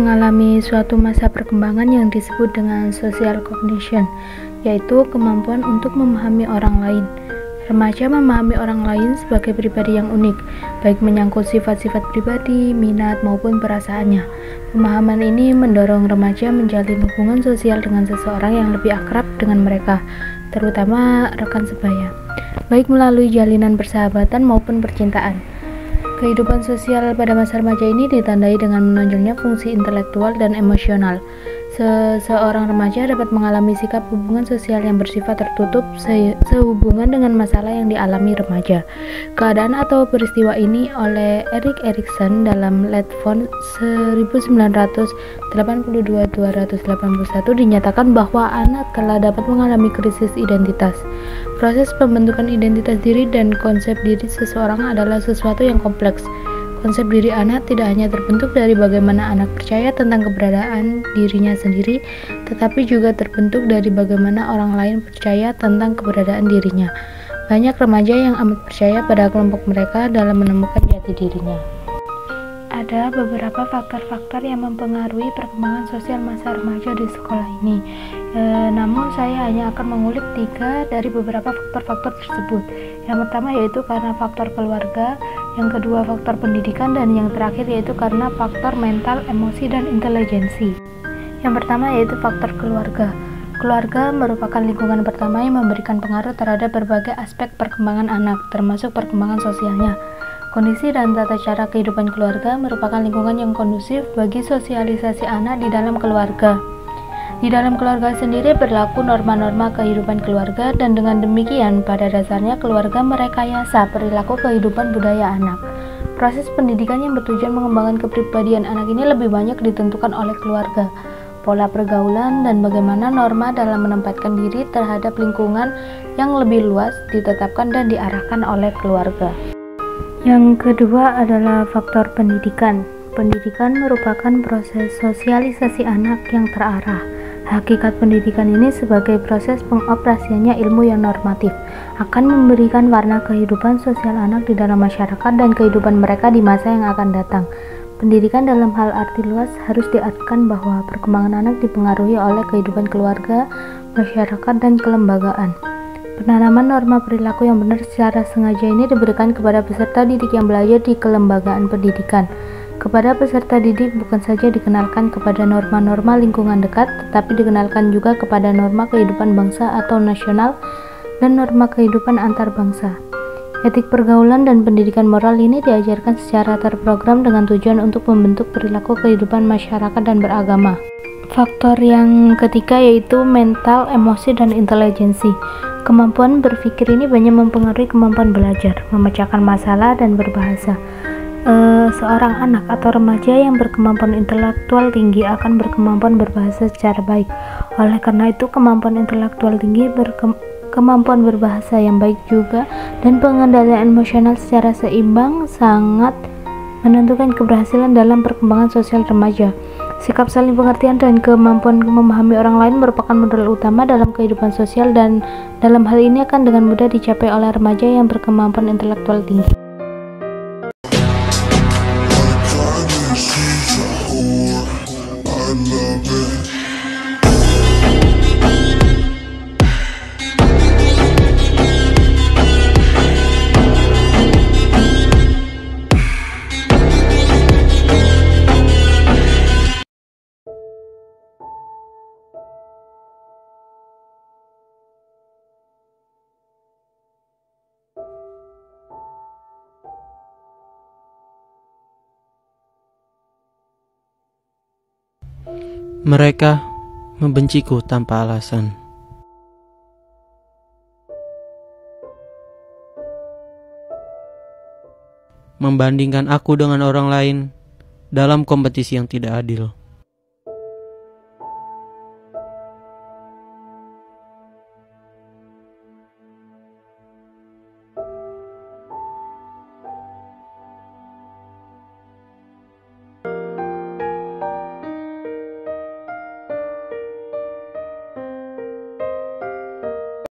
mengalami suatu masa perkembangan yang disebut dengan social cognition, yaitu kemampuan untuk memahami orang lain. Remaja memahami orang lain sebagai pribadi yang unik, baik menyangkut sifat-sifat pribadi, minat, maupun perasaannya. Pemahaman ini mendorong remaja menjalin hubungan sosial dengan seseorang yang lebih akrab dengan mereka, terutama rekan sebaya, baik melalui jalinan persahabatan maupun percintaan. Kehidupan sosial pada masa remaja ini ditandai dengan menonjolnya fungsi intelektual dan emosional. Seseorang remaja dapat mengalami sikap hubungan sosial yang bersifat tertutup sehubungan dengan masalah yang dialami remaja. Keadaan atau peristiwa ini oleh Erik Erikson dalam Lettvon 1982-281 dinyatakan bahwa anak telah dapat mengalami krisis identitas. Proses pembentukan identitas diri dan konsep diri seseorang adalah sesuatu yang kompleks. Konsep diri anak tidak hanya terbentuk dari bagaimana anak percaya tentang keberadaan dirinya sendiri, tetapi juga terbentuk dari bagaimana orang lain percaya tentang keberadaan dirinya. Banyak remaja yang amat percaya pada kelompok mereka dalam menemukan jati dirinya. Ada beberapa faktor-faktor yang mempengaruhi perkembangan sosial masa remaja di sekolah ini. Namun saya hanya akan mengulik 3 dari beberapa faktor-faktor tersebut. Yang pertama yaitu karena faktor keluarga, yang kedua faktor pendidikan, dan yang terakhir yaitu karena faktor mental, emosi, dan intelijensi. Yang pertama yaitu faktor keluarga. Keluarga merupakan lingkungan pertama yang memberikan pengaruh terhadap berbagai aspek perkembangan anak, termasuk perkembangan sosialnya. Kondisi dan tata cara kehidupan keluarga merupakan lingkungan yang kondusif bagi sosialisasi anak di dalam keluarga. Di dalam keluarga sendiri berlaku norma-norma kehidupan keluarga, dan dengan demikian pada dasarnya keluarga merekayasa perilaku kehidupan budaya anak. Proses pendidikan yang bertujuan mengembangkan kepribadian anak ini lebih banyak ditentukan oleh keluarga. Pola pergaulan dan bagaimana norma dalam menempatkan diri terhadap lingkungan yang lebih luas ditetapkan dan diarahkan oleh keluarga. Yang kedua adalah faktor pendidikan. Pendidikan merupakan proses sosialisasi anak yang terarah. Hakikat pendidikan ini sebagai proses pengoperasiannya ilmu yang normatif akan memberikan warna kehidupan sosial anak di dalam masyarakat dan kehidupan mereka di masa yang akan datang. Pendidikan dalam hal arti luas harus diartikan bahwa perkembangan anak dipengaruhi oleh kehidupan keluarga, masyarakat, dan kelembagaan. Penanaman norma perilaku yang benar secara sengaja ini diberikan kepada peserta didik yang belajar di kelembagaan pendidikan. Kepada peserta didik bukan saja dikenalkan kepada norma-norma lingkungan dekat, tetapi dikenalkan juga kepada norma kehidupan bangsa atau nasional dan norma kehidupan antar bangsa. Etik pergaulan dan pendidikan moral ini diajarkan secara terprogram dengan tujuan untuk membentuk perilaku kehidupan masyarakat dan beragama. Faktor yang ketiga yaitu mental, emosi, dan intelijensi. Kemampuan berpikir ini banyak mempengaruhi kemampuan belajar, memecahkan masalah, dan berbahasa. Seorang anak atau remaja yang berkemampuan intelektual tinggi akan berkemampuan berbahasa secara baik. Oleh karena itu, kemampuan intelektual tinggi kemampuan berbahasa yang baik juga dan pengendalian emosional secara seimbang sangat menentukan keberhasilan dalam perkembangan sosial remaja. Sikap saling pengertian dan kemampuan memahami orang lain merupakan modal utama dalam kehidupan sosial, dan dalam hal ini akan dengan mudah dicapai oleh remaja yang berkemampuan intelektual tinggi. Mereka membenciku tanpa alasan. Membandingkan aku dengan orang lain dalam kompetisi yang tidak adil.